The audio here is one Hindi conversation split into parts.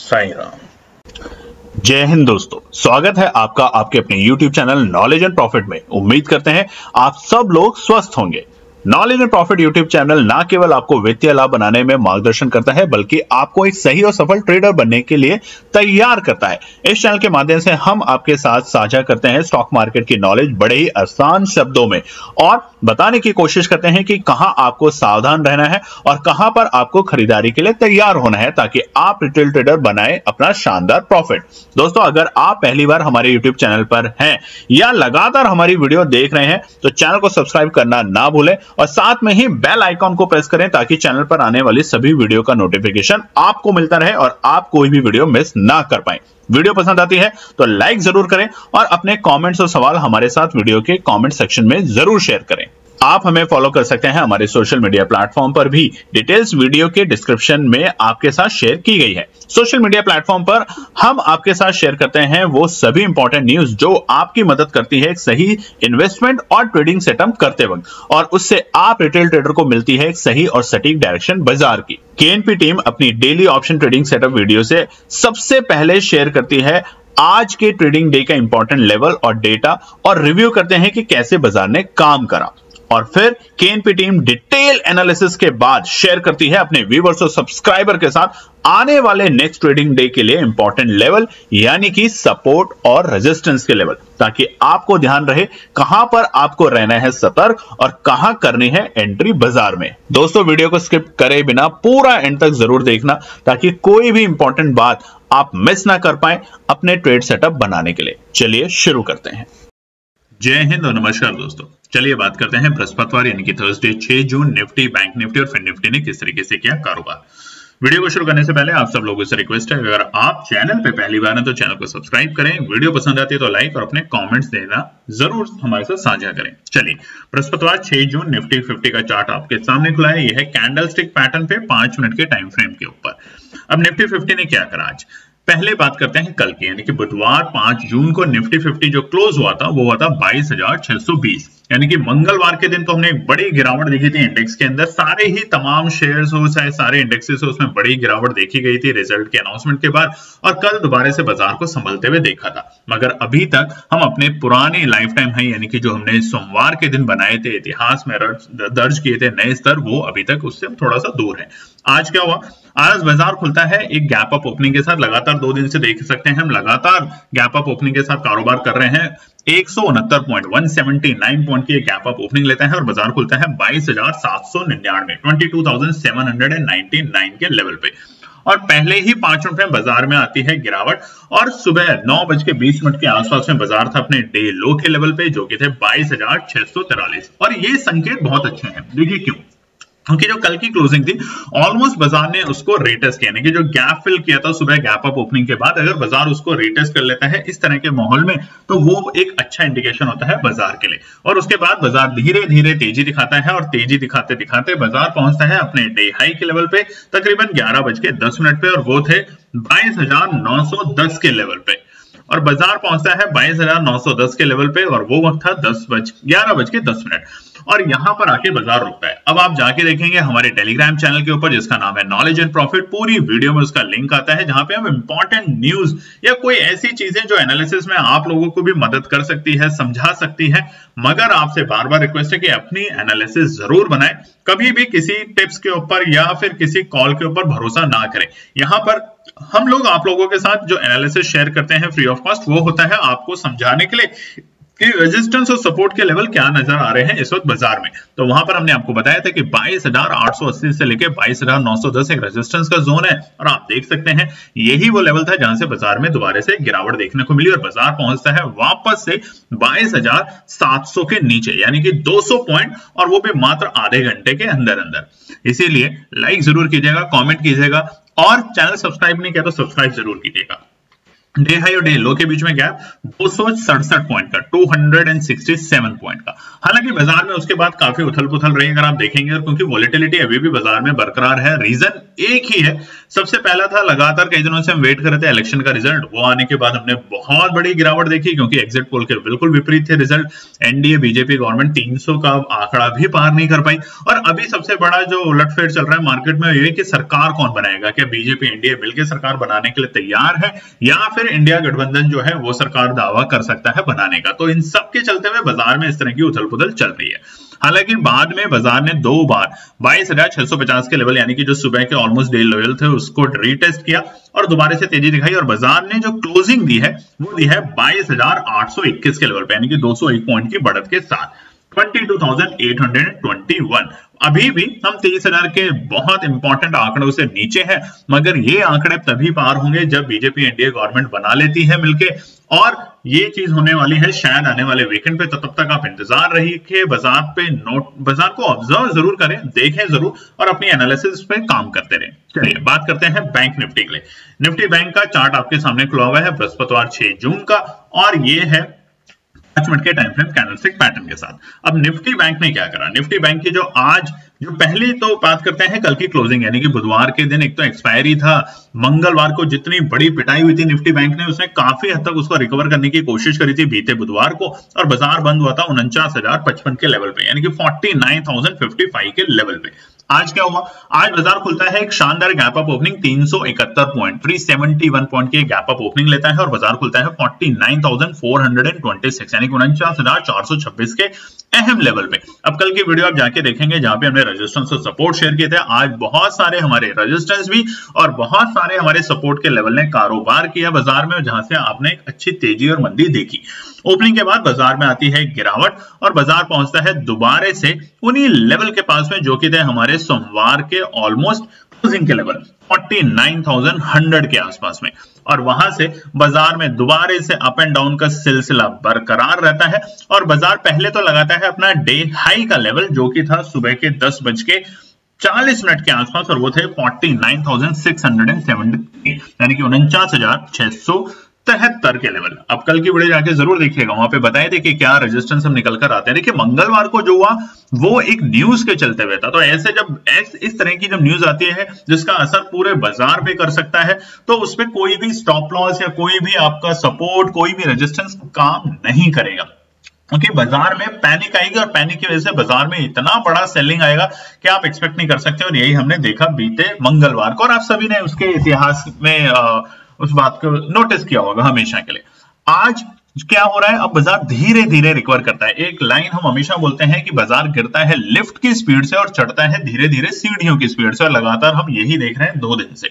साईं राम। जय हिंद दोस्तों, स्वागत है आपका आपके अपने YouTube channel knowledge and profit में। उम्मीद करते हैं आप सब लोग स्वस्थ होंगे। Knowledge and profit YouTube channel ना केवल आपको वित्तीय लाभ बनाने में मार्गदर्शन करता है, बल्कि आपको एक सही और सफल ट्रेडर बनने के लिए तैयार करता है। इस चैनल के माध्यम से हम आपके साथ साझा करते हैं स्टॉक मार्केट की नॉलेज बड़े ही आसान शब्दों में, और बताने की कोशिश करते हैं कि कहां आपको सावधान रहना है और कहां पर आपको खरीदारी के लिए तैयार होना है, ताकि आप रिटेल ट्रेडर बनाए अपना शानदार प्रॉफिट। दोस्तों, अगर आप पहली बार हमारे यूट्यूब चैनल पर हैं या लगातार हमारी वीडियो देख रहे हैं तो चैनल को सब्सक्राइब करना ना भूलें और साथ में ही बेल आइकॉन को प्रेस करें, ताकि चैनल पर आने वाली सभी वीडियो का नोटिफिकेशन आपको मिलता रहे और आप कोई भी वीडियो मिस ना कर पाएं। वीडियो पसंद आती है तो लाइक जरूर करें और अपने कमेंट्स और सवाल हमारे साथ वीडियो के कमेंट सेक्शन में जरूर शेयर करें। आप हमें फॉलो कर सकते हैं हमारे सोशल मीडिया प्लेटफॉर्म पर भी, डिटेल्स वीडियो के डिस्क्रिप्शन में आपके साथ शेयर की गई है। सोशल मीडिया प्लेटफॉर्म पर हम आपके साथ शेयर करते हैं वो सभी इंपॉर्टेंट न्यूज जो आपकी मदद करती है एक सही इन्वेस्टमेंट और ट्रेडिंग सेटअप करते वक्त, और उससे आप रिटेल ट्रेडर को मिलती है एक सही और सटीक डायरेक्शन बाजार की। केएनपी टीम अपनी daily option trading setup video से सबसे पहले शेयर करती है आज के ट्रेडिंग डे का इंपॉर्टेंट लेवल और डेटा, और रिव्यू करते हैं कि कैसे बाजार ने काम करा। और फिर केएनपी टीम डिटेल एनालिसिस के बाद शेयर करती है अपने व्यूअर्स और सब्सक्राइबर के साथ आने वाले नेक्स्ट ट्रेडिंग डे के लिए इंपॉर्टेंट लेवल, यानी कि सपोर्ट और रेजिस्टेंस के लेवल, ताकि आपको ध्यान रहे कहां पर आपको रहना है सतर्क और कहां करनी है एंट्री बाजार में। दोस्तों, वीडियो को स्किप करे बिना पूरा एंड तक जरूर देखना, ताकि कोई भी इंपॉर्टेंट बात आप मिस ना कर पाए अपने ट्रेड सेटअप बनाने के लिए। चलिए शुरू करते हैं। जय हिंद और नमस्कार दोस्तों, चलिए बात करते हैं बृहस्पतिवार यानी कि थर्सडे 6 जून निफ्टी, बैंक निफ्टी और फिन निफ्टी ने किस तरीके से किया कारोबार। वीडियो को शुरू करने से पहले आप सब लोगों से रिक्वेस्ट है, अगर आप चैनल पे पहली बार हैं तो चैनल को सब्सक्राइब करें, वीडियो पसंद आती है तो लाइक और अपने कमेंट्स देना जरूर हमारे साथ साझा करें। चलिए, बृहस्पतिवार 6 जून निफ्टी 50 का चार्ट आपके सामने खुला है। यह है कैंडलस्टिक पैटर्न पे 5 मिनट के टाइम फ्रेम के ऊपर। अब निफ्टी 50 ने क्या करा आज, पहले बात करते हैं कल की, यानी कि बुधवार 5 जून को निफ्टी 50 जो क्लोज हुआ था वो हुआ था 22,620, यानी कि मंगलवार के दिन तो हमने एक बड़ी गिरावट देखी थी इंडेक्स के अंदर। सारे ही तमाम शेयर्स हो चाहे सारे इंडेक्सेस हो, उसमें बड़ी गिरावट देखी गई थी रिजल्ट के अनाउंसमेंट के बाद, और कल दोबारा से बाजार को संभलते हुए देखा था। मगर अभी तक हम अपने पुराने लाइफ टाइम हाई, यानी कि जो हमने सोमवार के दिन बनाए थे, इतिहास में दर्ज किए थे नए स्तर, वो अभी तक उससे थोड़ा सा दूर है। आज क्या हुआ, आज बाजार खुलता है एक गैप अप ओपनिंग के साथ। लगातार 2 दिन से देख सकते हैं हम लगातार गैप अप ओपनिंग के साथ कारोबार कर रहे हैं। 169 पॉइंट 179 पॉइंट की गैप अप ओपनिंग लेता है और बाजार खुलता है 22,799 22,799 के लेवल पे, और पहले ही 5 मिनट में बाजार में आती है गिरावट, और सुबह 9:20 के आसपास में बाजार था अपने डे लो के लेवल पे, जो कि थे 22,643। और ये संकेत बहुत अच्छे हैं। देखिए क्यों, क्योंकि जो कल की क्लोजिंग थी ऑलमोस्ट बाजार ने उसको रेटेस्ट किया, यानी कि जो गैप फिल किया था सुबह गैप अप ओपनिंग के बाद, अगर बाजार उसको रेटेस्ट कर लेता है इस तरह के माहौल में, तो वो एक अच्छा इंडिकेशन होता है बाजार के लिए। और उसके बाद बाजार धीरे धीरे तेजी दिखाता है, और तेजी दिखाते दिखाते बाजार पहुंचता है अपने डे हाई के लेवल पे तकरीबन 11:10 पे, और वो थे 22,910 के लेवल पे। और बाजार पहुंचता है 22,910 के लेवल पे, और वो वक्त था 11:10, और यहां पर आके बाजार रुकता है। अब आप जाके देखेंगे हमारे टेलीग्राम चैनल के ऊपर, जिसका नाम है नॉलेज एंड प्रॉफिट, पूरी वीडियो में उसका लिंक आता है, जहां पे हम इंपॉर्टेंट न्यूज या कोई ऐसी चीजें जो एनालिसिस में आप लोगों को भी मदद कर सकती है, समझा सकती है। मगर आपसे बार बार रिक्वेस्ट है कि अपनी एनालिसिस जरूर बनाएं, कभी भी किसी टिप्स के ऊपर या फिर किसी कॉल के ऊपर भरोसा ना करें। यहां पर हम लोग आप लोगों के साथ जो एनालिसिस शेयर करते हैं फ्री ऑफ कॉस्ट, वो होता है आपको समझाने के लिए कि रेजिस्टेंस और सपोर्ट के लेवल क्या नजर आ रहे हैं इस वक्त बाजार में। तो वहां पर हमने आपको बताया था कि 22,880 से लेकर 22,910 एक रेजिस्टेंस का जोन है, और आप देख सकते हैं यही वो लेवल था जहां से बाजार में दोबारा से गिरावट देखने को मिली, और बाजार पहुंचता है वापस से 22,700 के नीचे, यानी कि 200 पॉइंट, और वो भी मात्र आधे घंटे के अंदर अंदर। इसीलिए लाइक जरूर कीजिएगा, कॉमेंट कीजिएगा, और चैनल सब्सक्राइब नहीं किया तो सब्सक्राइब जरूर कीजिएगा। डे हाई और डे लो के बीच में गैप 267 पॉइंट का, 267 पॉइंट का। हालांकि बाजार में उसके बाद काफी उथल पुथल रही अगर आप देखेंगे, और क्योंकि वॉलेटिलिटी अभी भी बाजार में बरकरार है। रीजन एक ही है, सबसे पहला था लगातार कई दिनों से हम वेट कर रहे थे इलेक्शन का रिजल्ट, वो आने के बाद हमने बहुत बड़ी गिरावट देखी, क्योंकि एग्जिट पोल के बिल्कुल विपरीत थे रिजल्ट। एनडीए बीजेपी गवर्नमेंट 300 का आंकड़ा भी पार नहीं कर पाई। और अभी सबसे बड़ा जो उलटफेर चल रहा है मार्केट में ये कि सरकार कौन बनाएगा, क्या बीजेपी एनडीए मिलकर सरकार बनाने के लिए तैयार है, या फिर इंडिया गठबंधन जो है वो सरकार दावा कर सकता है बनाने का। तो इन सब के चलते हुए बाजार में इस तरह की उथल पुथल चल रही है। हालांकि बाद में बाजार ने 2 बार 22,650 के लेवल, यानी कि जो सुबह के ऑलमोस्ट डे लेवल थे, उसको रीटेस्ट किया और दोबारा से तेजी दिखाई, और बाजार ने जो क्लोजिंग दी है वो दी है 22,821 के लेवल पे, यानी कि 201 पॉइंट की बढ़त के साथ 22,821। अभी भी हम 23,000 के बहुत इंपॉर्टेंट आंकड़ों से नीचे हैं, मगर ये आंकड़े तभी पार होंगे जब बीजेपी एनडीए गवर्नमेंट बना लेती है मिलके, और ये चीज होने वाली है शायद आने वाले वीकेंड पे। तो तब तक आप इंतजार रहिए, बाजार को ऑब्जर्व जरूर करें, देखें जरूर, और अपनी एनालिसिस पे काम करते रहें। चलिए बात करते हैं बैंक निफ्टी के लिए। निफ्टी बैंक का चार्ट आपके सामने खुला हुआ है बृहस्पतिवार 6 जून का, और ये है 5 मिनट के टाइम फ्रेम कैंडलस्टिक पैटर्न के साथ। अब निफ्टी बैंक ने क्या करा, निफ्टी बैंक की जो पहले तो बात करते हैं कल की क्लोजिंग, यानी कि बुधवार के दिन एक तो एक्सपायरी था, मंगलवार को जितनी बड़ी पिटाई हुई थी निफ्टी बैंक ने, उसने काफी हद तक उसको रिकवर करने की कोशिश करी थी बीते बुधवार को, और बाजार बंद हुआ था 49,055 के लेवल पे, यानी कि 49,055 के लेवल पे। आज क्या हुआ, आज बाजार खुलता है एक शानदार gap up opening 371 point, 371 point की गैप अप ओपनिंग लेता है, और बाजार खुलता है 49,426, यानी कि 49,426 के अहम लेवल पे। अब कल की वीडियो आप जाके देखेंगे जहां पे हमने रेजिस्टेंस और सपोर्ट शेयर किए थे। आज बहुत सारे हमारे रेजिस्टेंस भी और बहुत सारे हमारे सपोर्ट के लेवल ने कारोबार किया बाजार में, जहां से आपने एक अच्छी तेजी और मंदी देखी। ओपनिंग के बाद बाजार में आती है गिरावट, और बाजार पहुंचता है दोबारा से उन्हीं लेवल के पास में जो कि थे हमारे सोमवार के ऑलमोस्ट क्लोजिंग के लेवल 49,100 के आसपास में, और वहां से बाजार में दोबारा से अप एंड डाउन का सिलसिला बरकरार रहता है। और बाजार पहले तो लगाता है अपना डे हाई का लेवल, जो कि था सुबह के 10:40 के आसपास, और वो थे 49,670, यानी कि 49,673 के लेवल। अब कल की वीडियो जाके जरूर देखिएगा, वहां पे बताए थे कि क्या रेजिस्टेंस हम निकल कर आते हैं। देखिए मंगलवार को जो हुआ वो एक न्यूज के चलते हुए था, तो ऐसे जब इस तरह की जब न्यूज आती है जिसका असर पूरे बाजार पे कर सकता है, तो उसमें कोई भी स्टॉप लॉस या कोई भी आपका सपोर्ट, कोई भी रेजिस्टेंस काम नहीं करेगा, क्योंकि बाजार में पैनिक आएगी, और पैनिक की वजह से बाजार में इतना बड़ा सेलिंग आएगा कि आप एक्सपेक्ट नहीं कर सकते। और यही हमने देखा बीते मंगलवार को, और आप सभी ने उसके इतिहास में उस बात को नोटिस किया होगा हमेशा के लिए। आज क्या हो रहा है, अब बाजार धीरे धीरे रिकवर करता है। एक लाइन हम हमेशा बोलते हैं कि बाजार गिरता है लिफ्ट की स्पीड से और चढ़ता है धीरे धीरे सीढ़ियों की स्पीड से, और लगातार हम यही देख रहे हैं 2 दिन से।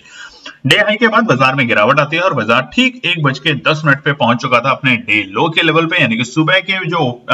डे हाई के बाद बाजार में गिरावट आती है, और बाजार ठीक 1:10 पे पहुंच चुका था अपने डे लो के लेवल पे, यानी कि सुबह के जो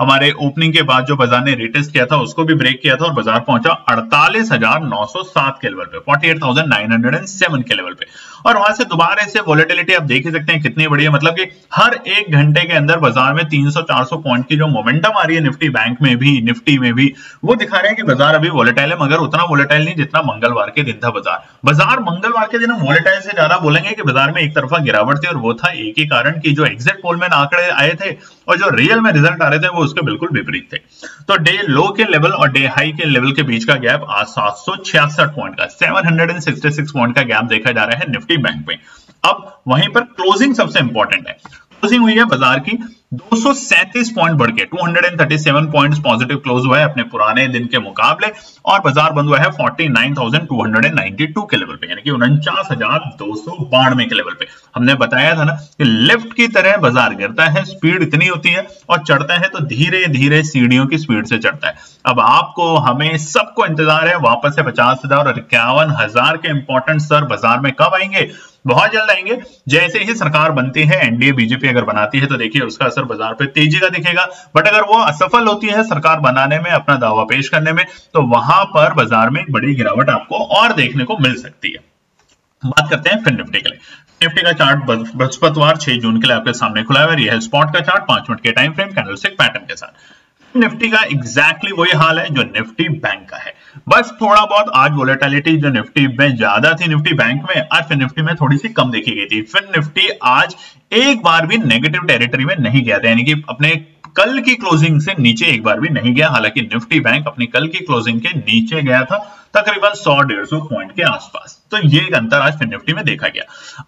हमारे ओपनिंग के बाद जो बाजार ने रिटेस्ट किया था उसको भी ब्रेक किया था, और बाजार पहुंचा 48,907 के लेवल पे, 48,907 के लेवल पे। और वहां से दोबारा से वोलेटिलिटी आप देख ही सकते हैं कितनी बड़ी है, मतलब कि हर 1 घंटे के अंदर बाजार में 300-400 पॉइंट की जो मोमेंटम आ रही है निफ्टी बैंक में भी, निफ्टी में भी, वो दिखा रहे हैं कि बाजार अभी वोलेटाइल है, मगर उतना वोलेटाइल नहीं जितना मंगलवार के दिन था बाजार मंगलवार के दिन हम वोलेटाइल से ज्यादा बोलेंगे कि बाजार में एक तरफा गिरावट थी, और वो था एक ही कारण कि जो एग्जिट पोल में आंकड़े आए थे और जो रियल में रिजल्ट आ रहे थे वो उसके बिल्कुल विपरीत थे। तो डे लो के लेवल और डे हाई के लेवल के बीच का गैप आज 766 पॉइंट का, 766 पॉइंट का गैप देखा जा रहा है निफ्टी बैंक में। अब वहीं पर क्लोजिंग सबसे इंपॉर्टेंट है, क्लोजिंग हुई है बाजार की 237 पॉइंट बढ़ के 237 पॉइंट्स पॉजिटिव क्लोज हुआ है अपने पुराने दिन के मुकाबले, और बाजार बंद हुआ है 49,292 के लेवल पे, यानी कि 49,292 के लेवल पे। हमने बताया था ना कि लिफ्ट की तरह बाजार गिरता है, स्पीड इतनी होती है, और चढ़ता है तो धीरे धीरे सीढ़ियों की स्पीड से चढ़ता है। अब आपको, हमें सबको इंतजार है वापस से 50,000 और 51,000 के इंपॉर्टेंट स्तर बाजार में कब आएंगे, बहुत जल्द आएंगे। जैसे ही सरकार बनती है, एनडीए बीजेपी अगर बनाती है, तो देखिए उसका असर बाजार पे तेजी का दिखेगा। बट अगर वो असफल होती है सरकार बनाने में, अपना दावा पेश करने में, तो वहां पर बाजार में एक बड़ी गिरावट आपको और देखने को मिल सकती है। बात करते हैं फिर निफ्टी के लिए। निफ्टी का चार्ट बृहस्पतिवार 6 जून के लिए आपके सामने खुला है, यह है स्पॉट का चार्ट 5 मिनट के टाइम फ्रेम कैंडलस्टिक पैटर्न के साथ। निफ्टी का एग्जैक्टली वही हाल है जो निफ्टी बैंक का है, बस थोड़ा बहुत आज वोलेटिलिटी जो निफ्टी में ज्यादा थी निफ्टी बैंक में, आज फिर निफ्टी में थोड़ी सी कम देखी गई थी। फिर निफ्टी आज एक बार भी नेगेटिव टेरिटरी में नहीं गया था, यानी कि अपने कल की क्लोजिंग से नीचे एक बार भी नहीं गया। हालांकि निफ्टी बैंक अपनी कल की क्लोजिंग के नीचे गया था तकरीबन 100-150 पॉइंट के आसपास, तो ये एक अंतर आज फिर निफ्टी में देखा गया।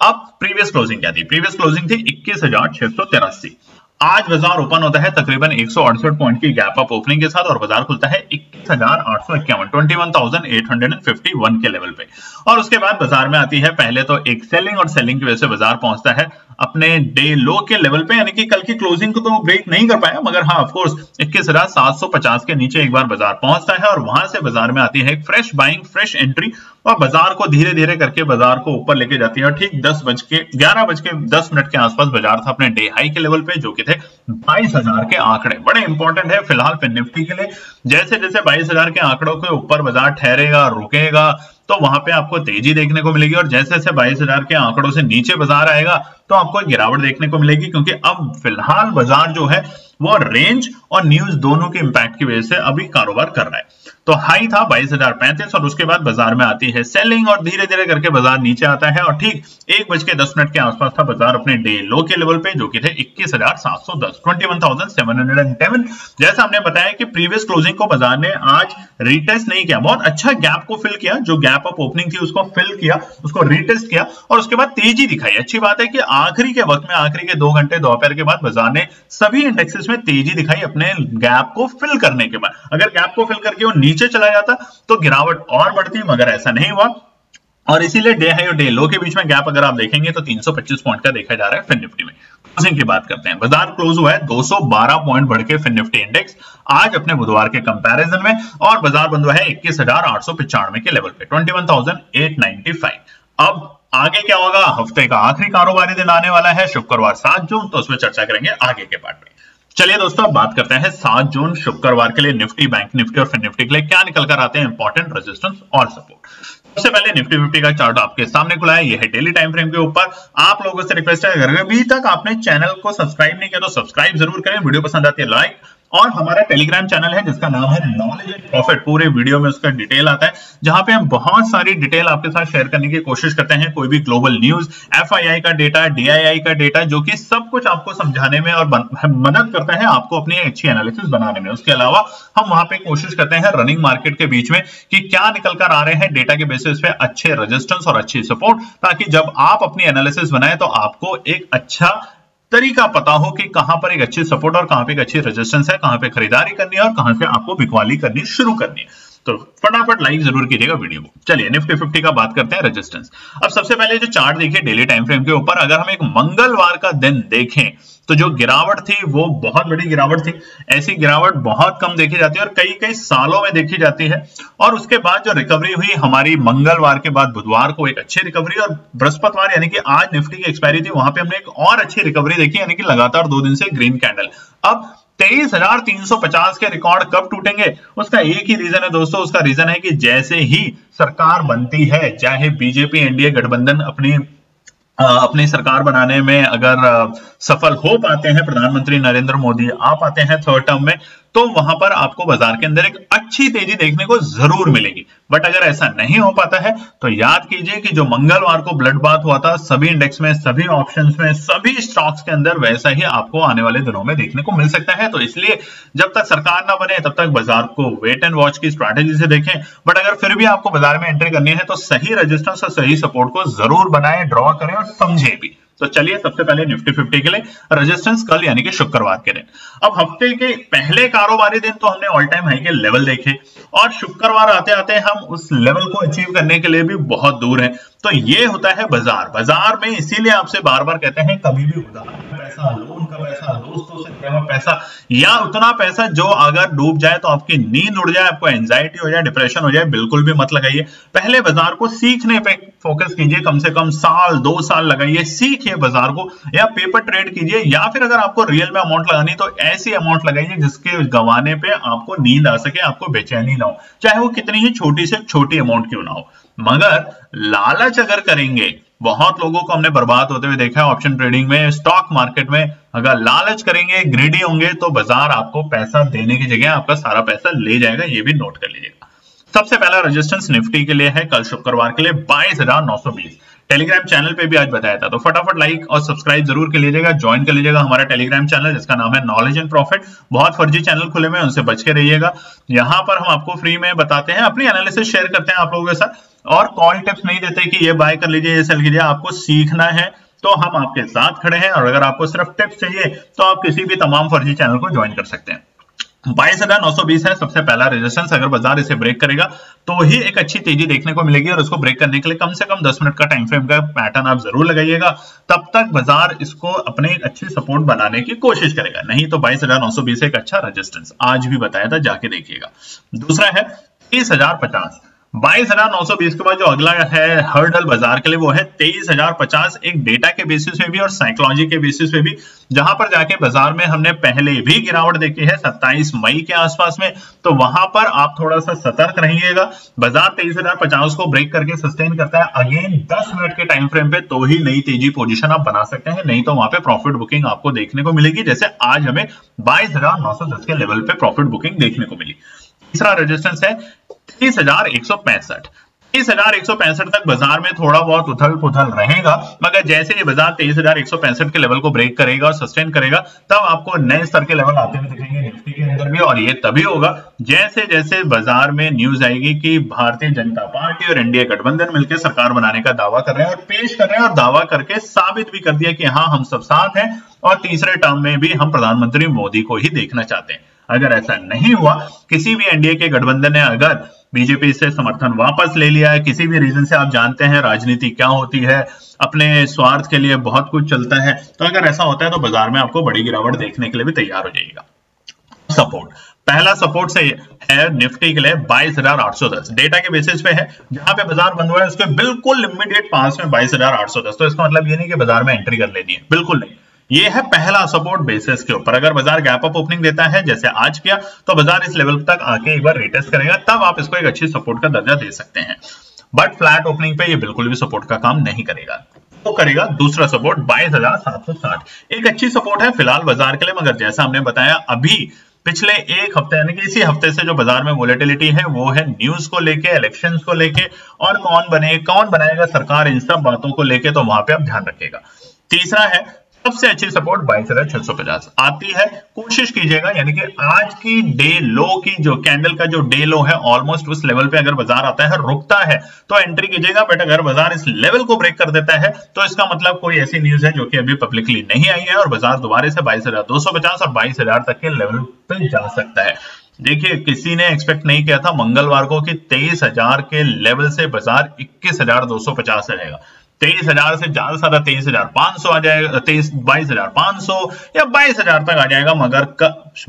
अब प्रीवियस क्लोजिंग क्या थी? प्रीवियस क्लोजिंग थी 21,683। आज बाजार ओपन होता है तकरीबन 168 पॉइंट की गैप अप ओपनिंग के साथ और बाजार खुलता है 21,851 21,851 के लेवल पे। और उसके बाद बाजार में आती है पहले तो एक सेलिंग, और सेलिंग की वजह से बाजार पहुंचता है अपने डे लो के लेवल पे, यानी कि कल की क्लोजिंग को तो ब्रेक नहीं कर पाया, मगर हाँ ऑफ कोर्स 21,750 के नीचे एक बार बाजार पहुंचता है और वहां से बाजार में आती है एक फ्रेश बाइंग, फ्रेश एंट्री, और बाजार को धीरे धीरे करके बाजार को ऊपर लेके जाती है। और ठीक 11:10 के आसपास बाजार था अपने डे हाई के लेवल पे, जो कि थे 22,000 के आंकड़े। बड़े इंपॉर्टेंट है फिलहाल फिर निफ्टी के लिए। जैसे जैसे 22,000 के आंकड़ों के ऊपर बाजार ठहरेगा, रुकेगा, तो वहां पे आपको तेजी देखने को मिलेगी, और जैसे जैसे 22,000 के आंकड़ों से नीचे बाजार आएगा तो आपको गिरावट देखने को मिलेगी, क्योंकि अब फिलहाल बाजार जो है वो रेंज और न्यूज दोनों के इंपैक्ट की वजह से अभी कारोबार कर रहा है। तो हाई था 22,035 और उसके बाद बाजार में आती है सेलिंग और धीरे धीरे करके बाजार नीचे आता है, और ठीक 1:10 के आसपास था बाजार अपने डे लो के लेवल पे, जो कि थे 21,710 21,710। जैसा हमने बताया कि प्रीवियस क्लोजिंग को बाजार ने आज रीटेस्ट नहीं किया, बहुत अच्छा गैप को फिल किया, जो गैप अप ओपनिंग थी उसको फिल किया, उसको रीटेस्ट किया और उसके बाद तेजी दिखाई। अच्छी बात है कि आखिरी के वक्त में, आखिरी के 2 घंटे दोपहर के बाद बाजार ने सभी इंडेक्सेस में तेजी दिखाई अपने गैप को फिल करने के बाद। अगर गैप को फिल करके वो नीचे चला जाता तो गिरावट और बढ़ती, मगर ऐसा नहीं हुआ, और इसीलिए डे हाई और डे लो के बीच में गैप अगर आप देखेंगे तो 325 पॉइंट का देखा जा रहा है। फिर निफ्टी में क्लोजिंग की बात करते हैं, बाजार क्लोज हुआ है 212 पॉइंट बढ़ के फिर निफ्टी इंडेक्स आज अपने बुधवार के कंपैरिजन में, और बाजार बंद हुआ है 21,895 के लेवल पे, 21,895। अब आगे क्या होगा? हफ्ते का आखिरी कारोबारी दिन आने वाला है शुक्रवार 7 जून, तो उसमें चर्चा करेंगे आगे के पार्ट में। चलिए दोस्तों अब बात करते हैं 7 जून शुक्रवार के लिए निफ्टी, बैंक निफ्टी और फिर निफ्टी के लिए क्या निकल कर आते हैं इंपॉर्टेंट रेजिस्टेंस और सपोर्ट। सबसे पहले निफ्टी 50 का चार्ट आपके सामने खुला है, यह है डेली टाइम फ्रेम के ऊपर। आप लोगों से रिक्वेस्ट है, अगर अभी तक आपने चैनल को सब्सक्राइब नहीं किया तो सब्सक्राइब जरूर करें, वीडियो पसंद आती है लाइक, और हमारा टेलीग्राम चैनल है जिसका नाम है नॉलेज एंड प्रॉफिट, पूरे वीडियो में उसका डिटेल आता है, जहां पे हम बहुत सारी डिटेल आपके साथ शेयर करने की कोशिश करते हैं। कोई भी ग्लोबल न्यूज, एफआईआई का डेटा, डीआईआई का डेटा, जो कि सब कुछ आपको समझाने में और मदद करता है आपको अपनी अच्छी एनालिसिस बनाने में। उसके अलावा हम वहां पे कोशिश करते हैं रनिंग मार्केट के बीच में कि क्या निकल कर आ रहे हैं डेटा के बेसिस पे, अच्छे रेजिस्टेंस और अच्छी सपोर्ट, ताकि जब आप अपनी एनालिसिस बनाए तो आपको एक अच्छा तरीका पता हो कि कहां पर एक अच्छी सपोर्ट और कहां पे एक अच्छी रेजिस्टेंस है, कहां पे खरीदारी करनी है और कहां से आपको बिकवाली करनी शुरू करनी है। तो फटाफट लाइक जरूर कीजिएगा वीडियो को। चलिए निफ्टी 50 का बात करते हैं रेजिस्टेंस। अब सबसे पहले जो चार्ट देखिए डेली टाइम फ्रेम के ऊपर, अगर हम एक मंगलवार का दिन देखें तो जो गिरावट थी वो बहुत बड़ी गिरावट थी। ऐसी गिरावट बहुत कम देखी जाती है और कई कई सालों में देखी जाती है। और उसके बाद जो रिकवरी हुई हमारी मंगलवार के बाद बुधवार को एक अच्छी रिकवरी, और बृहस्पतिवार यानी कि आज निफ्टी की एक्सपायरी थी, वहां पे हमने एक और अच्छी रिकवरी देखी, यानी कि लगातार 2 दिन से ग्रीन कैंडल। अब 23,350 के रिकॉर्ड कब टूटेंगे? उसका एक ही रीजन है दोस्तों, उसका रीजन है कि जैसे ही सरकार बनती है, चाहे बीजेपी एनडीए गठबंधन अपनी सरकार बनाने में अगर सफल हो पाते हैं, प्रधानमंत्री नरेंद्र मोदी आ पाते हैं 3rd टर्म में, तो वहां पर आपको बाजार के अंदर एक अच्छी तेजी देखने को जरूर मिलेगी। बट अगर ऐसा नहीं हो पाता है तो याद कीजिए कि जो मंगलवार को ब्लड बाथ हुआ था सभी इंडेक्स में, सभी ऑप्शंस में, सभी स्टॉक्स के अंदर, वैसा ही आपको आने वाले दिनों में देखने को मिल सकता है। तो इसलिए जब तक सरकार ना बने तब तक बाजार को वेट एंड वॉच की स्ट्रैटेजी से देखें। बट अगर फिर भी आपको बाजार में एंट्री करनी है तो सही रेजिस्टेंस और सही सपोर्ट को जरूर बनाएं, ड्रॉ करें और समझें भी। तो चलिए सबसे पहले निफ्टी 50 के लिए रेजिस्टेंस कल यानी कि शुक्रवार के दिन। अब हफ्ते के पहले कारोबारी दिन तो हमने ऑल टाइम हाई के लेवल देखे, और शुक्रवार आते आते हम उस लेवल को अचीव करने के लिए भी बहुत दूर हैं। तो ये होता है बाजार में। इसीलिए आपसे बार बार कहते हैं कभी भी उधार का पैसा, लोन का पैसा, दोस्तों से लिया हुआ पैसा, या उतना पैसा जो अगर डूब जाए तो आपकी नींद उड़ जाए, आपको एंजाइटी हो जाए, डिप्रेशन हो जाए, बिल्कुल भी मत लगाइए। पहले बाजार को सीखने पे फोकस कीजिए, कम से कम साल 2 साल लगाइए, सीखिए बाजार को, या पेपर ट्रेड कीजिए, या फिर अगर आपको रियल में अमाउंट लगानी तो ऐसी अमाउंट लगाइए जिसके गंवाने पे आपको नींद आ सके, आपको बेचैनी ना हो, चाहे वो कितनी ही छोटी से छोटी अमाउंट क्यों ना हो। मगर लालच अगर करेंगे बहुत लोगों को हमने बर्बाद होते हुए देखा है ऑप्शन ट्रेडिंग में, स्टॉक मार्केट में। अगर लालच करेंगे, ग्रीडी होंगे, तो बाजार आपको पैसा देने की जगह आपका सारा पैसा ले जाएगा, ये भी नोट कर लीजिएगा। सबसे पहला रेजिस्टेंस निफ्टी के लिए है कल शुक्रवार के लिए 22,920। टेलीग्राम चैनल पे भी आज बताया था, तो फटाफट लाइक और सब्सक्राइब जरूर कर लीजिएगा, ज्वाइन कर लीजिएगा हमारा टेलीग्राम चैनल जिसका नाम है नॉलेज एंड प्रॉफिट। बहुत फर्जी चैनल खुले हुए हैं, उनसे बच के रहिएगा। यहाँ पर हम आपको फ्री में बताते हैं, अपनी एनालिसिस शेयर करते हैं आप लोगों के साथ, और कॉल टिप्स नहीं देते कि ये बाय कर लीजिए, ये सेल कीजिए। आपको सीखना है तो हम आपके साथ खड़े हैं, और अगर आपको सिर्फ टिप्स चाहिए तो आप किसी भी तमाम फर्जी चैनल को ज्वाइन कर सकते हैं। 22,920 है सबसे पहला रेजिस्टेंस। अगर बाजार इसे ब्रेक करेगा तो ही एक अच्छी तेजी देखने को मिलेगी, और उसको ब्रेक करने के लिए कम से कम 10 मिनट का टाइम फ्रेम का पैटर्न आप जरूर लगाइएगा। तब तक बाजार इसको अपने एक अच्छी सपोर्ट बनाने की कोशिश करेगा, नहीं तो 22,920 एक अच्छा रेजिस्टेंस, आज भी बताया था, जाके देखिएगा। दूसरा है 30,050। 22,920 के बाद जो अगला है हर्डल बाजार के लिए, वो है 23,050। एक डेटा के बेसिस पे भी और साइकोलॉजी के बेसिस पे भी, जहां पर जाके बाजार में हमने पहले भी गिरावट देखी है 27 मई के आसपास में, तो वहां पर आप थोड़ा सा सतर्क रहिएगा। बाजार 23,050 को ब्रेक करके सस्टेन करता है अगेन 10 मिनट के टाइम फ्रेम पे, तो ही नई तेजी पोजीशन आप बना सकते हैं, नहीं तो वहां पे प्रॉफिट बुकिंग आपको देखने को मिलेगी, जैसे आज हमें 22,910 के लेवल पे प्रॉफिट बुकिंग देखने को मिली। तीसरा रेजिस्टेंस है 30,165। 30,165 तक बाजार में थोड़ा बहुत उथल पुथल रहेगा, मगर जैसे ये बाजार 23,165 के लेवल को ब्रेक करेगा और सस्टेन करेगा, तब आपको नए स्तर के लेवल आते हुए दिखेंगे निफ्टी के अंदर भी। और ये तभी होगा जैसे जैसे बाजार में न्यूज आएगी कि भारतीय जनता पार्टी और एनडीए गठबंधन मिलकर सरकार बनाने का दावा कर रहे हैं, और पेश कर रहे हैं, और दावा करके साबित भी कर दिया कि हाँ हम सब साथ हैं, और तीसरे टर्म में भी हम प्रधानमंत्री मोदी को ही देखना चाहते हैं। अगर ऐसा नहीं हुआ, किसी भी एनडीए के गठबंधन ने अगर बीजेपी से समर्थन वापस ले लिया है, किसी भी रीजन से, आप जानते हैं राजनीति क्या होती है, अपने स्वार्थ के लिए बहुत कुछ चलता है, तो अगर ऐसा होता है तो बाजार में आपको बड़ी गिरावट देखने के लिए भी तैयार हो जाएगा। सपोर्ट, पहला सपोर्ट से है निफ्टी के लिए 22,810, डेटा के बेसिस पे है, जहां पे बाजार बंद हुआ है उसके बिल्कुल इमीडिएट पास में 22,810। तो इसका मतलब ये नहीं कि बाजार में एंट्री कर लेनी है, बिल्कुल नहीं। ये है पहला सपोर्ट बेसिस के ऊपर। अगर बाजार गैप अप ओपनिंग देता है जैसे आज किया, तो बाजार इस लेवल तक आके एक बार रिटेस्ट करेगा, तब आप इसको एक अच्छी सपोर्ट का दर्जा दे सकते हैं। बट फ्लैट ओपनिंग पे ये बिल्कुल भी सपोर्ट का काम नहीं करेगा। तो करेगा दूसरा सपोर्ट 22,760, एक अच्छी सपोर्ट है फिलहाल बाजार के लिए, मगर जैसा हमने बताया अभी पिछले एक हफ्ते यानी कि इसी हफ्ते से जो बाजार में वोलेटिलिटी है वो है न्यूज को लेके, इलेक्शंस को लेके, और कौन बनाएगा सरकार, इन सब बातों को लेके, तो वहां पे आप ध्यान रखिएगा। तीसरा है सबसे अच्छी सपोर्ट 22,650 आती है, कोशिश कीजिएगा, यानी कि आज की डे लो की जो कैंडल का जो डे लो है ऑलमोस्ट उस लेवल पे अगर बाजार आता है, रुकता है, तो एंट्री कीजिएगा। बट अगर बाजार इस लेवल को ब्रेक कर देता है तो इसका मतलब कोई ऐसी न्यूज है जो कि अभी पब्लिकली नहीं आई है, और बाजार दोबारा से 22,250 और 22,000 तक के लेवल पे जा सकता है। देखिए, किसी ने एक्सपेक्ट नहीं किया था मंगलवार को कि 23,000 के लेवल से बाजार 21,250 रहेगा। 23,000 से ज्यादा 23,500 आ जाएगा, 22,500 या 22,000 तक आ जाएगा। मगर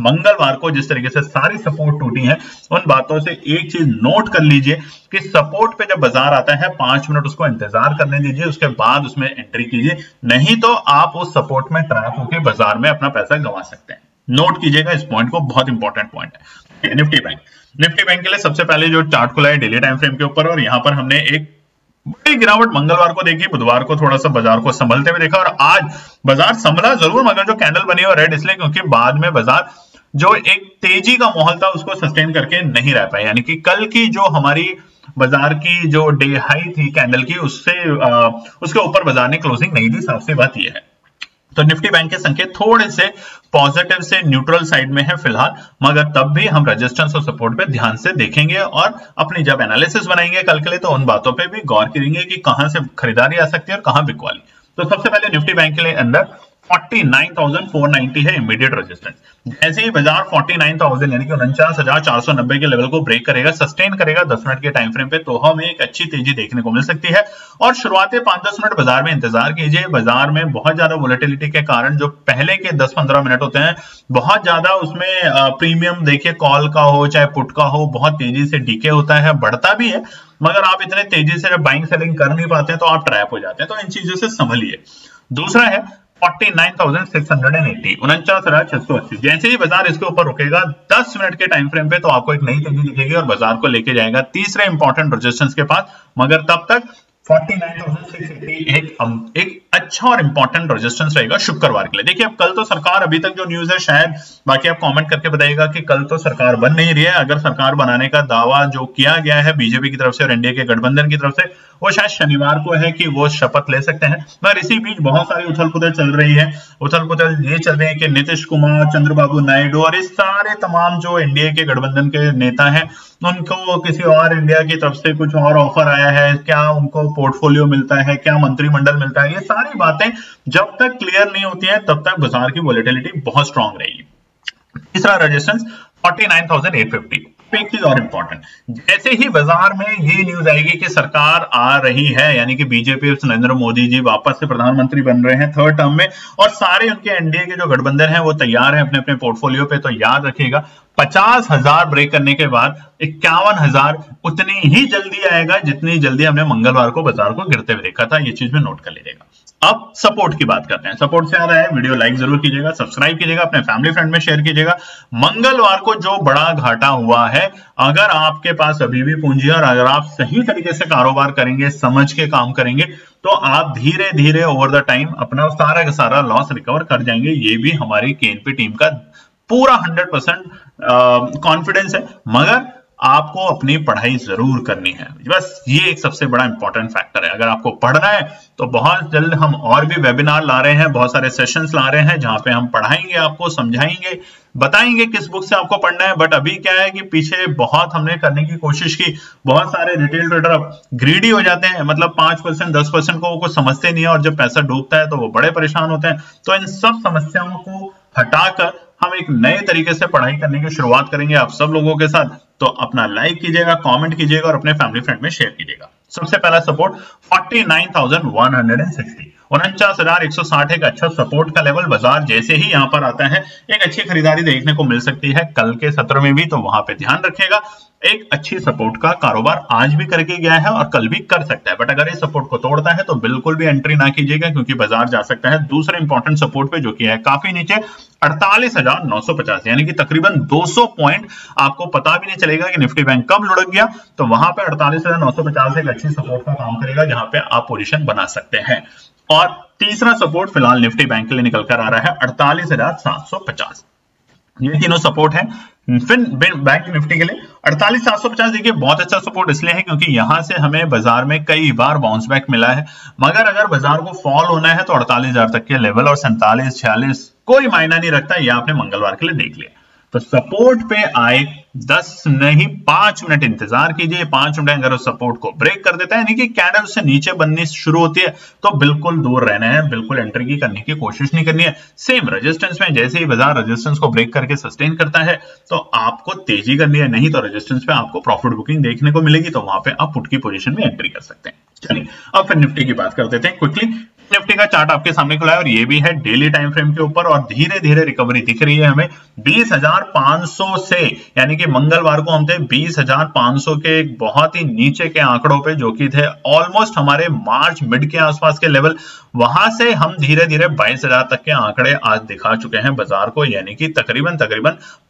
मंगलवार को जिस तरीके से सारी सपोर्ट टूटी है, उन बातों से एक चीज नोट कर लीजिए कि सपोर्ट पे जब बाजार आता है 5 मिनट उसको इंतजार करने दीजिए, उसके बाद उसमें एंट्री कीजिए, नहीं तो आप उस सपोर्ट में ट्रैप होकर बाजार में अपना पैसा गंवा सकते हैं। नोट कीजिएगा इस पॉइंट को, बहुत इंपॉर्टेंट पॉइंट है। निफ्टी बैंक के लिए सबसे पहले जो चार्ट खुला है डेली टाइम फ्रेम के ऊपर, और यहां पर हमने एक बड़ी गिरावट मंगलवार को देखी, बुधवार को थोड़ा सा बाजार को संभलते हुए देखा, और आज बाजार संभला जरूर, मगर जो कैंडल बनी है रेड इसलिए क्योंकि बाद में बाजार जो एक तेजी का माहौल था उसको सस्टेन करके नहीं रह पाया। यानी कि कल की जो हमारी बाजार की जो डे हाई थी कैंडल की, उसके ऊपर बाजार ने क्लोजिंग नहीं दी, साफ सी बात यह है। तो निफ्टी बैंक के संकेत थोड़े से पॉजिटिव से न्यूट्रल साइड में है फिलहाल, मगर तब भी हम रेजिस्टेंस और सपोर्ट पे ध्यान से देखेंगे, और अपनी जब एनालिसिस बनाएंगे कल के लिए तो उन बातों पे भी गौर करेंगे कि कहां से खरीदारी आ सकती है और कहां बिकवाली। तो सबसे पहले निफ्टी बैंक के लिए अंदर 49,490 है इमीडिएट रेजिस्टेंस। जैसे ही बाजार 49,000 यानी कि 49,490 के लेवल को ब्रेक करेगा, सस्टेन करेगा 10 मिनट के टाइम फ्रेम पे, तो हमें एक अच्छी तेजी देखने को मिल सकती है। और शुरुआती 5-10 मिनट बाजार में इंतजार कीजिए। बाजार में बहुत ज्यादा वोलेटिलिटी के कारण जो पहले के 10-15 मिनट होते हैं, बहुत ज्यादा उसमें प्रीमियम देखिए कॉल का हो चाहे पुट का हो, बहुत तेजी से डीके होता है, बढ़ता भी है, मगर आप इतने तेजी से जब बाइंग सेलिंग कर नहीं पाते तो आप ट्रैप हो जाते हैं। तो इन चीजों से संभलिए। दूसरा है 49,680, 49,680। जैसे ही बाजार इसके ऊपर रुकेगा 10 मिनट के टाइम फ्रेम पे, तो आपको एक नई तेजी दिखेगी और बाजार को लेके जाएगा तीसरे इंपॉर्टेंट रेजिस्टेंस के पास। मगर तब तक 49,680 एक अच्छा और इंपॉर्टेंट रेजिस्टेंस रहेगा शुक्रवार के लिए। देखिए अब कल तो सरकार, अभी तक जो न्यूज है शायद, बाकी आप कमेंट करके बताइएगा कि कल तो सरकार बन नहीं रही है। अगर सरकार बनाने का दावा जो किया गया है बीजेपी की तरफ से और एनडीए के गठबंधन की तरफ से, वो शायद शनिवार को है कि वो शपथ ले सकते हैं। मगर इसी बीच बहुत सारी उथल पुथल चल रही है। उथल पुथल ये चल रही है कि नीतीश कुमार, चंद्रबाबू नायडू और इस सारे तमाम जो एनडीए के गठबंधन के नेता हैं, उनको किसी और इंडिया की तरफ से कुछ और ऑफर आया है क्या, उनको पोर्टफोलियो मिलता है क्या, मंत्रिमंडल मिलता है। ये सारी बातें जब तक क्लियर नहीं होती हैं तब तक बाजार की वोलेटिलिटी बहुत स्ट्रांग रहेगी। तीसरा रेजिस्टेंस 49,850। एक चीज और इंपॉर्टेंट, जैसे ही बाजार में ये न्यूज आएगी कि सरकार आ रही है, यानी कि बीजेपी और नरेंद्र मोदी जी वापस से प्रधानमंत्री बन रहे हैं थर्ड टर्म में, और सारे उनके एनडीए के जो गठबंधन है वो तैयार है अपने अपने पोर्टफोलियो पे, तो याद रखिएगा 50,000 ब्रेक करने के बाद 51,000 उतनी ही जल्दी आएगा जितनी जल्दी हमने मंगलवार को बाजार को गिरते हुए देखा था। ये चीज में नोट कर लीजिएगा। अब सपोर्ट की बात करते हैं। सपोर्ट से आ रहा है, वीडियो लाइक जरूर कीजिएगा, सब्सक्राइब कीजिएगा, अपने फैमिली फ्रेंड में शेयर कीजिएगा। मंगलवार को जो बड़ा घाटा हुआ है, अगर आपके पास अभी भी पूंजी है और अगर आप सही तरीके से कारोबार करेंगे, समझ के काम करेंगे, तो आप धीरे धीरे ओवर द टाइम अपना सारा का सारा लॉस रिकवर कर जाएंगे। ये भी हमारी केएनपी टीम का पूरा 100% कॉन्फिडेंस है। मगर आपको अपनी पढ़ाई जरूर करनी है, बस ये एक सबसे बड़ा इंपॉर्टेंट फैक्टर है। अगर आपको पढ़ना है तो बहुत जल्द हम और भी वेबिनार ला रहे हैं, बहुत सारे सेशंस ला रहे हैं जहां पे हम पढ़ाएंगे, आपको समझाएंगे, बताएंगे किस बुक से आपको पढ़ना है। बट अभी क्या है कि पीछे बहुत हमने करने की कोशिश की, बहुत सारे रिटेल ट्रेडर ग्रीडी हो जाते हैं, मतलब 5% 10% को वो कुछ समझते नहीं है और जब पैसा डूबता है तो वो बड़े परेशान होते हैं। तो इन सब समस्याओं को हटाकर हम एक नए तरीके से पढ़ाई करने की शुरुआत करेंगे आप सब लोगों के साथ। तो अपना लाइक कीजिएगा, कमेंट कीजिएगा और अपने फैमिली फ्रेंड में शेयर कीजिएगा। सबसे पहला सपोर्ट 49,160, 49,160 एक अच्छा सपोर्ट का लेवल। बाजार जैसे ही यहां पर आता है एक अच्छी खरीदारी देखने को मिल सकती है कल के सत्र में भी, तो वहां पे ध्यान रखिएगा। एक अच्छी सपोर्ट का कारोबार आज भी करके गया है और कल भी कर सकता है, बट अगर इस सपोर्ट को तोड़ता है तो बिल्कुल भी एंट्री ना कीजिएगा, क्योंकि बाजार जा सकता है दूसरे इंपॉर्टेंट सपोर्ट पे जो कि है काफी नीचे 48,950, यानी कि तकरीबन 200 पॉइंट आपको पता भी नहीं चलेगा कि निफ्टी बैंक कब लुढ़क गया। तो वहां पे 48,950 एक अच्छी सपोर्ट का काम करेगा जहां पे आप पोजीशन बना सकते हैं। और तीसरा सपोर्ट फिलहाल निफ्टी बैंक के लिए निकल कर आ रहा है 48,750। ये तीनों सपोर्ट है फिर बैंक निफ्टी के लिए। 48,750 देखिए बहुत अच्छा सपोर्ट इसलिए है क्योंकि यहां से हमें बाजार में कई बार बाउंस बैक मिला है। मगर अगर बाजार को फॉल होना है तो 48,000 तक के लेवल और 47, 46 कोई मायना नहीं रखता। ये आपने मंगलवार के लिए देख लिया। तो सपोर्ट पे आए 10 नहीं 5 मिनट इंतजार कीजिए। 5 मिनट अगर उस सपोर्ट को ब्रेक कर देता है, यानी कि कैंडल से नीचे बननी शुरू होती है, तो बिल्कुल दूर रहना है, बिल्कुल एंट्री की करने की कोशिश नहीं करनी है। सेम रेजिस्टेंस में जैसे ही बाजार रेजिस्टेंस को ब्रेक करके सस्टेन करता है तो आपको तेजी करनी है, नहीं तो रेजिस्टेंस पे आपको प्रॉफिट बुकिंग देखने को मिलेगी, तो वहां पे आप पुट की पोजीशन में एंट्री कर सकते हैं। चलिए अब फिर निफ्टी की बात कर देते हैं क्विकली। निफ्टी का चार्ट आपके सामने खुला है और ये भी है डेली टाइम फ्रेम के ऊपर, और धीरे धीरे रिकवरी दिख रही है हमें 20,500 से, यानी कि मंगलवार को हम थे 20,500 के एक बहुत ही नीचे के आंकड़ों पे, जो कि थे ऑलमोस्ट हमारे मार्च मिड के आसपास के लेवल। वहां से हम धीरे धीरे 22,000 तक के आंकड़े आज दिखा चुके हैं बाजार को, यानी कि तकरीबन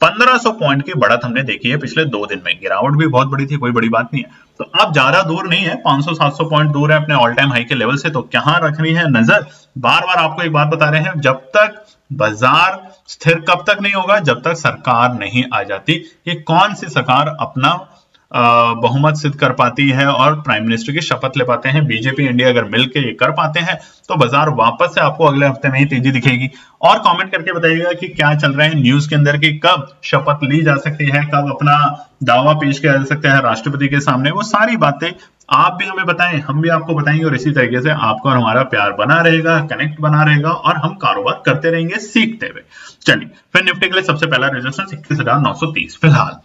1500 पॉइंट की बढ़त हमने देखी है पिछले 2 दिन में। गिरावट भी बहुत बड़ी थी, कोई बड़ी बात नहीं है। तो अब ज्यादा दूर नहीं है, 500-700 पॉइंट दूर है अपने ऑल टाइम हाई के लेवल से। तो कहां रखनी है नजर? बार बार आपको एक बात बता रहे हैं, जब तक बाजार स्थिर कब तक नहीं होगा, जब तक सरकार नहीं आ जाती कि कौन सी सरकार अपना बहुमत सिद्ध कर पाती है और प्राइम मिनिस्टर की शपथ ले पाते हैं। बीजेपी इंडिया अगर मिलकर ये कर पाते हैं तो बाजार वापस से आपको अगले हफ्ते में ही तेजी दिखेगी। और कमेंट करके बताइएगा कि क्या चल रहा है न्यूज के अंदर, कि कब शपथ ली जा सकती है, कब अपना दावा पेश किया जा सकता है राष्ट्रपति के सामने। वो सारी बातें आप भी हमें बताएं, हम भी आपको बताएंगे, और इसी तरीके से आपका और हमारा प्यार बना रहेगा, कनेक्ट बना रहेगा और हम कारोबार करते रहेंगे सीखते हुए। चलिए फिर निफ्टी के लिए सबसे पहला रेजिस्टेंस 21,930। फिलहाल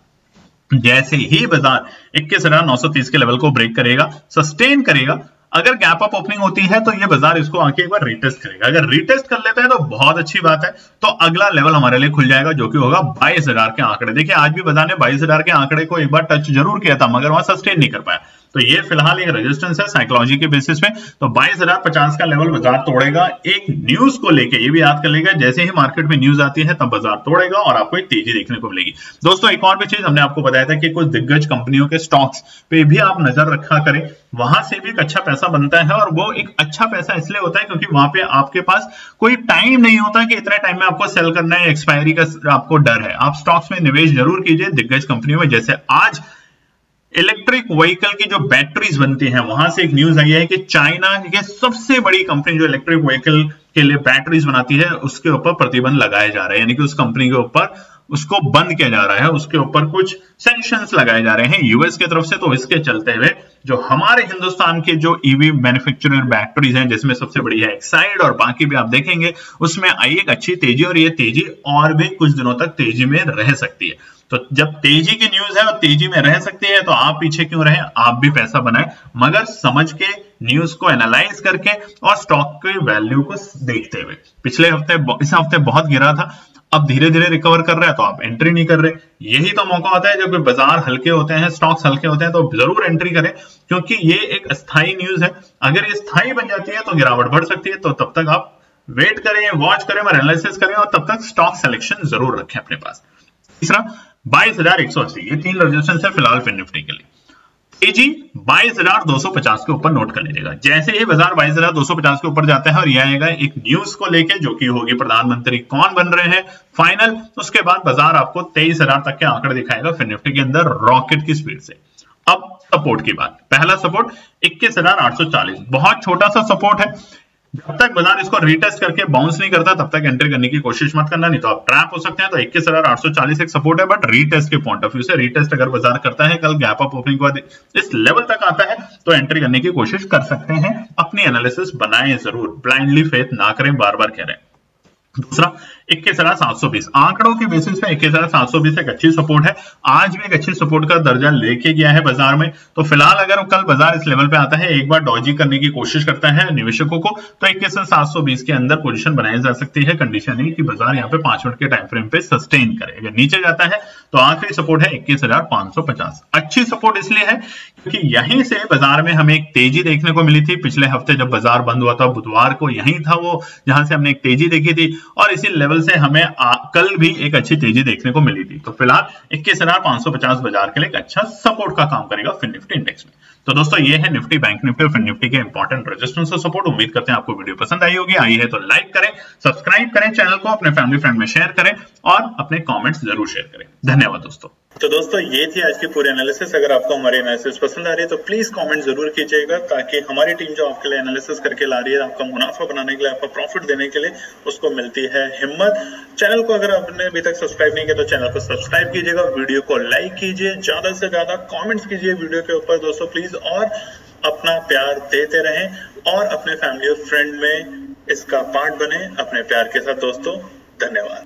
जैसे ही बाजार 21,930 के लेवल को ब्रेक करेगा, सस्टेन करेगा, अगर गैप अप ओपनिंग होती है तो ये बाजार इसको आके एक बार रिटेस्ट करेगा। अगर रिटेस्ट कर लेता है तो बहुत अच्छी बात है, तो अगला लेवल हमारे लिए खुल जाएगा जो कि होगा 22,000 के आंकड़े। देखिए आज भी बाजार ने 22,000 के आंकड़े को एक बार टच जरूर किया था, मगर वहां सस्टेन नहीं कर पाया। तो ये फिलहाल एक रेजिस्टेंस है साइकोलॉजी के बेसिस पे। तो 22,050 का लेवल बाजार तोड़ेगा एक न्यूज को लेके, ये भी याद कर लेगा, जैसे ही मार्केट में न्यूज आती है तब बाजार तोड़ेगा और आपको एक तेजी देखने को मिलेगी। दोस्तों एक और भी चीज हमने आपको बताया था कि कुछ दिग्गज कंपनियों के स्टॉक्स पे भी आप नजर रखा करें, वहां से भी एक अच्छा पैसा बनता है। और वो एक अच्छा पैसा इसलिए होता है क्योंकि वहां पे आपके पास कोई टाइम नहीं होता कि इतने टाइम में आपको सेल करना है, एक्सपायरी का आपको डर है। आप स्टॉक्स में निवेश जरूर कीजिए दिग्गज कंपनियों में। जैसे आज इलेक्ट्रिक व्हीकल की जो बैटरीज बनती हैं, वहां से एक न्यूज आई है कि चाइना की सबसे बड़ी कंपनी जो इलेक्ट्रिक व्हीकल के लिए बैटरीज बनाती है उसके ऊपर प्रतिबंध लगाए जा रहे हैं, यानी कि उस कंपनी के ऊपर उसको बंद किया जा रहा है, उसके ऊपर कुछ सैंक्शंस लगाए जा रहे हैं यूएस की तरफ से। तो इसके चलते हुए जो हमारे हिंदुस्तान के जो ईवी मैन्युफैक्चरर बैटरीज हैं, जिसमें सबसे बड़ी है एक्साइड और बाकी भी आप देखेंगे, उसमें आई एक अच्छी तेजी और ये तेजी और भी कुछ दिनों तक तेजी में रह सकती है। तो जब तेजी की न्यूज है और तेजी में रह सकती है तो आप पीछे क्यों रहे, आप भी पैसा बनाए, मगर समझ के, न्यूज को एनालाइज करके और स्टॉक के वैल्यू को देखते हुए। पिछले हफ्ते, इस हफ्ते बहुत गिरा था, अब धीरे धीरे रिकवर कर रहा है तो आप एंट्री नहीं कर रहे। यही तो मौका होता है जब बाजार हल्के होते हैं, स्टॉक्स हल्के होते हैं, तो जरूर एंट्री करें, क्योंकि ये एक अस्थायी न्यूज है। अगर ये स्थायी बन जाती है तो गिरावट बढ़ सकती है। तो तब तक आप वेट करें, वॉच करें और एनालिसिस करें और तब तक स्टॉक सिलेक्शन जरूर रखें अपने पास। तीसरा 22,180, ये 3 रेजिस्टेंस है फिलहाल फिन निफ्टी के लिए। तेजी 22,250 के ऊपर नोट कर लीजिएगा। जैसे ही बाजार 22,250 के ऊपर जाता है और यह आएगा एक न्यूज को लेके जो कि होगी प्रधानमंत्री कौन बन रहे हैं फाइनल, उसके बाद बाजार आपको 23,000 तक के आंकड़े दिखाएगा फिन निफ्टी के अंदर रॉकेट की स्पीड से। अब सपोर्ट की बात, पहला सपोर्ट 21,840, बहुत छोटा सा सपोर्ट है। जब तक बाजार इसको रीटेस्ट करके बाउंस नहीं करता तब तक एंट्री करने की कोशिश मत करना, नहीं तो आप ट्रैप हो सकते हैं। तो 21,840 एक सपोर्ट है, बट रीटेस्ट के पॉइंट ऑफ व्यू से, रीटेस्ट अगर बाजार करता है, कल गैप अप ओपनिंग के बाद इस लेवल तक आता है तो एंट्री करने की कोशिश कर सकते हैं। अपनी एनालिसिस बनाएं जरूर, ब्लाइंडली फेथ ना करें, बार बार कह रहे हैं। दूसरा 21,720, आंकड़ों के बेसिस पे 21,720 एक अच्छी सपोर्ट है, आज भी एक अच्छी सपोर्ट का दर्जा लेके गया है बाजार में। तो फिलहाल अगर कल बाजार इस लेवल पे आता है, एक बार डॉजी करने की कोशिश करता है निवेशकों को, तो 21,720 के अंदर पोजीशन बनाई जा सकती है। कंडीशन है कि बाजार यहाँ पे 5 मिनट के टाइम फ्रेम पे सस्टेन करे। अगर नीचे जाता है तो आखिरी सपोर्ट है 21,550। अच्छी सपोर्ट इसलिए है क्योंकि यहीं से बाजार में हमें एक तेजी देखने को मिली थी। पिछले हफ्ते जब बाजार बंद हुआ था बुधवार को, यही था वो जहां से हमने एक तेजी देखी थी और इसी लेवल से हमें कल भी एक अच्छी तेजी देखने को मिली थी। तो फिलहाल 21,550 बाजार के लिए एक अच्छा सपोर्ट का काम करेगा फिन निफ्टी इंडेक्स में। तो दोस्तों ये है निफ्टी, बैंक निफ्टी और फिन निफ्टी के इंपॉर्टेंट रेजिस्टेंस और सपोर्ट। उम्मीद करते हैं आपको वीडियो पसंद आई होगी। आई है तो लाइक करें, सब्सक्राइब करें चैनल को, अपने फैमिली फ्रेंड में शेयर करें और अपने कमेंट्स जरूर शेयर करें। धन्यवाद दोस्तों। तो दोस्तों ये थी आज की पूरी एनालिसिस। अगर आपको हमारी एनालिसिस पसंद आ रही है तो प्लीज कमेंट जरूर कीजिएगा, ताकि हमारी टीम जो आपके लिए एनालिसिस करके ला रही है, आपका मुनाफा बनाने के लिए, आपका प्रॉफिट देने के लिए, उसको मिलती है हिम्मत। चैनल को अगर आपने अभी तक सब्सक्राइब नहीं किया तो चैनल को सब्सक्राइब कीजिएगा, वीडियो को लाइक कीजिए, ज्यादा से ज्यादा कॉमेंट्स कीजिए वीडियो के ऊपर दोस्तों प्लीज, और अपना प्यार देते रहें और अपने फैमिली और फ्रेंड में इसका पार्ट बने अपने प्यार के साथ दोस्तों। धन्यवाद।